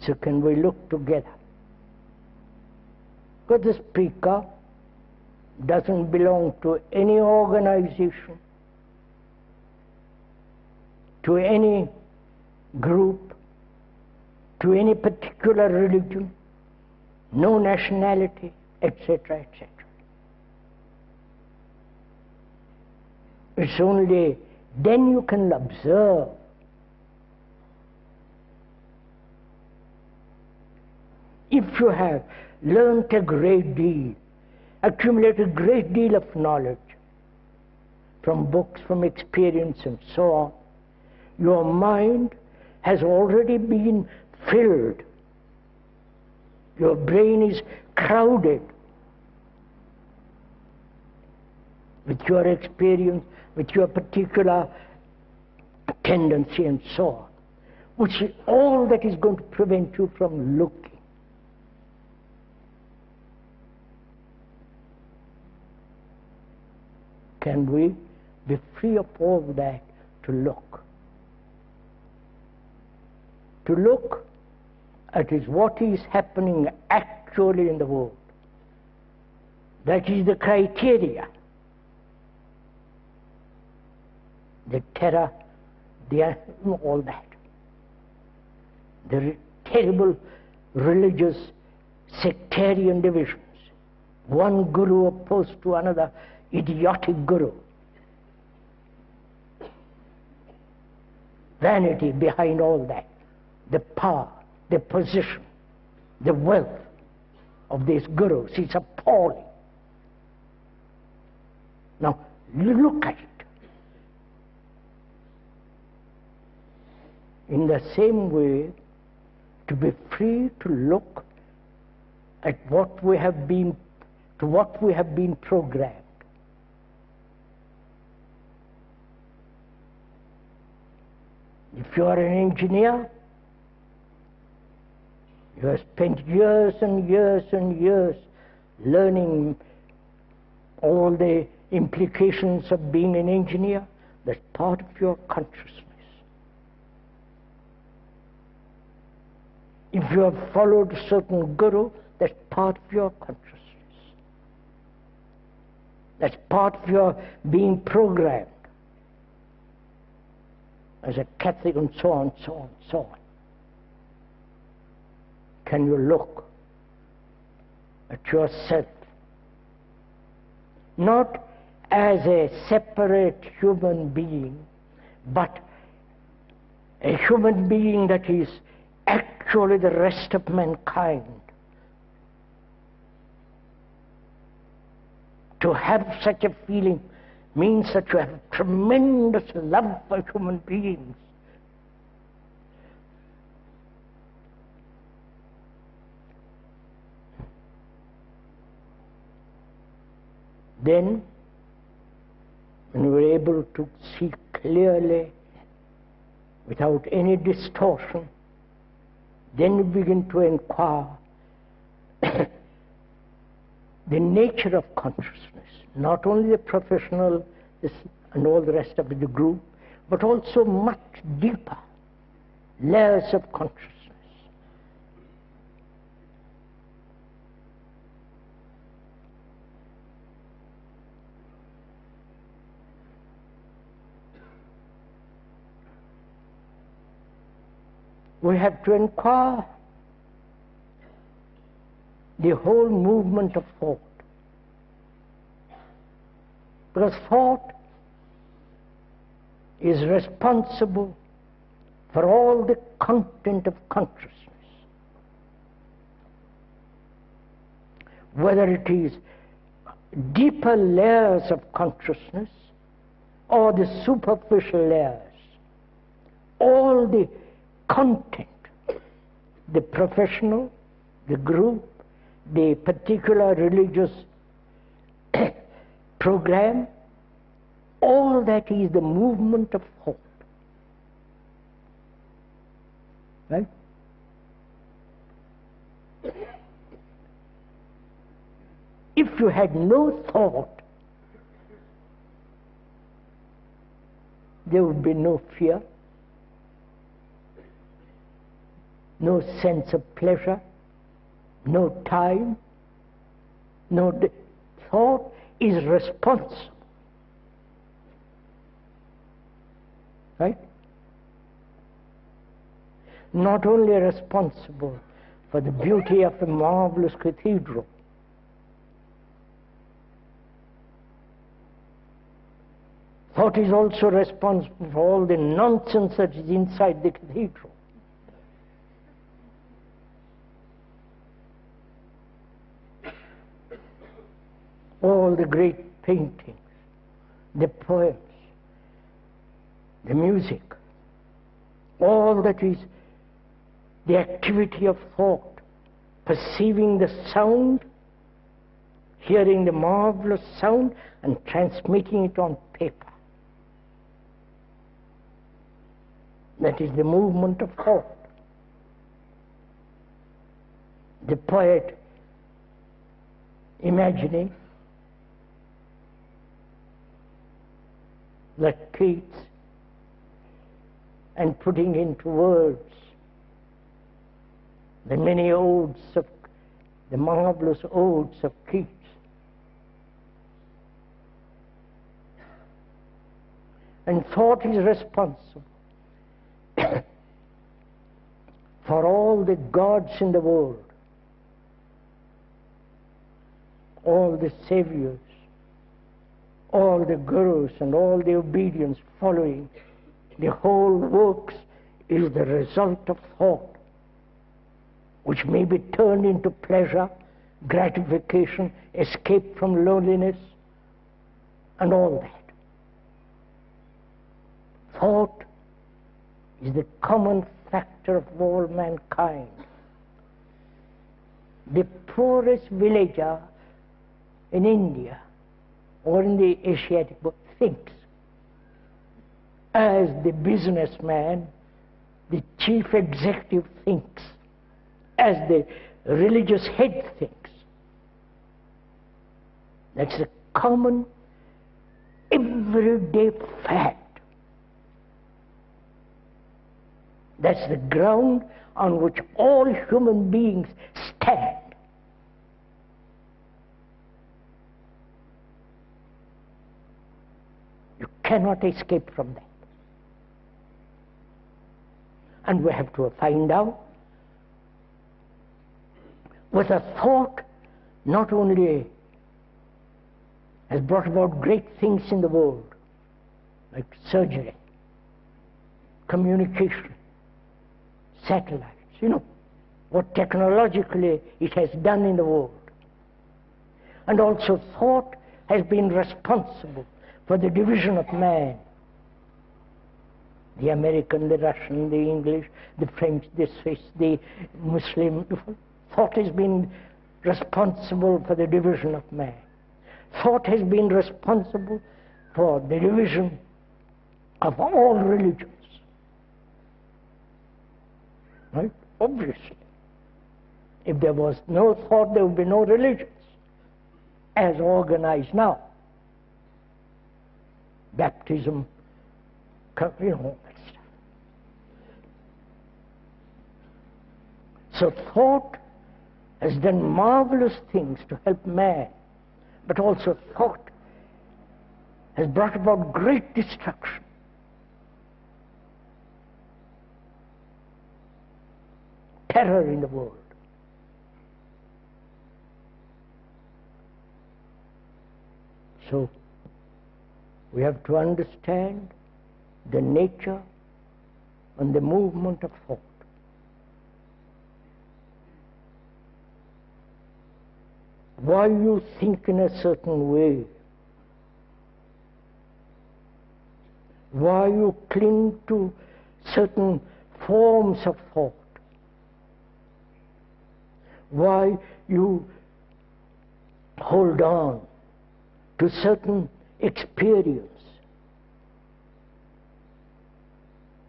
So can we look together? Because the speaker doesn't belong to any organization, to any group, to any particular religion, no nationality, etc., etc. It's only then you can observe if you have learnt a great deal, accumulated a great deal of knowledge from books, from experience and so on, your mind has already been filled. Your brain is crowded with your experience, with your particular tendency and so on, which is all that is going to prevent you from looking. Can we be free of all that to look? To look at is what is happening actually in the world. That is the criteria. The terror, all that. The terrible religious sectarian divisions. One guru opposed to another idiotic guru. Vanity behind all that. The power, the position, the wealth of these gurus is appalling. Now, look at it. In the same way, to be free to look at what we have been, to what we have been programmed. If you are an engineer, you have spent years and years and years learning all the implications of being an engineer. That's part of your consciousness. If you have followed a certain guru, that's part of your consciousness. That's part of your being programmed as a Catholic and so on, so on, so on. Can you look at yourself not as a separate human being, but a human being that is actually the rest of mankind? To have such a feeling means that you have tremendous love for human beings. Then, when we're able to see clearly, without any distortion, then we begin to inquire the nature of consciousness, not only the professional and all the rest of the group, but also much deeper layers of consciousness. We have to inquire the whole movement of thought. Because thought is responsible for all the content of consciousness. Whether it is deeper layers of consciousness or the superficial layers, all the content, the professional, the group, the particular religious program, all that is the movement of thought. Right? If you had no thought, there would be no fear. no sense of pleasure, no time, thought is responsible. Right? Not only responsible for the beauty of the marvelous cathedral, thought is also responsible for all the nonsense that is inside the cathedral. All the great paintings, the poems, the music, all that is the activity of thought, perceiving the sound, hearing the marvelous sound, and transmitting it on paper. That is the movement of thought. The poet imagining like Keats and putting into words the many odes of, the marvelous odes of Keats. And thought is responsible for all the gods in the world, all the saviors, all the gurus and all the obedience following. The whole works is the result of thought, which may be turned into pleasure, gratification, escape from loneliness, and all that. Thought is the common factor of all mankind. The poorest villager in India or in the Asiatic world thinks as the businessman, the chief executive thinks, as the religious head thinks. That's a common, everyday fact. That's the ground on which all human beings stand. You cannot escape from that. And we have to find out whether thought not only has brought about great things in the world, like surgery, communication, satellites, what technologically it has done in the world. And also thought has been responsible for the division of man. The American, the Russian, the English, the French, the Swiss, the Muslim. Thought has been responsible for the division of man. Thought has been responsible for the division of all religions. Right? Obviously. If there was no thought, there would be no religions as organized now. Baptism, all that stuff. So thought has done marvelous things to help man, but also thought has brought about great destruction. Terror in the world. So we have to understand the nature and the movement of thought. Why you think in a certain way, why you cling to certain forms of thought, why you hold on to certain experience,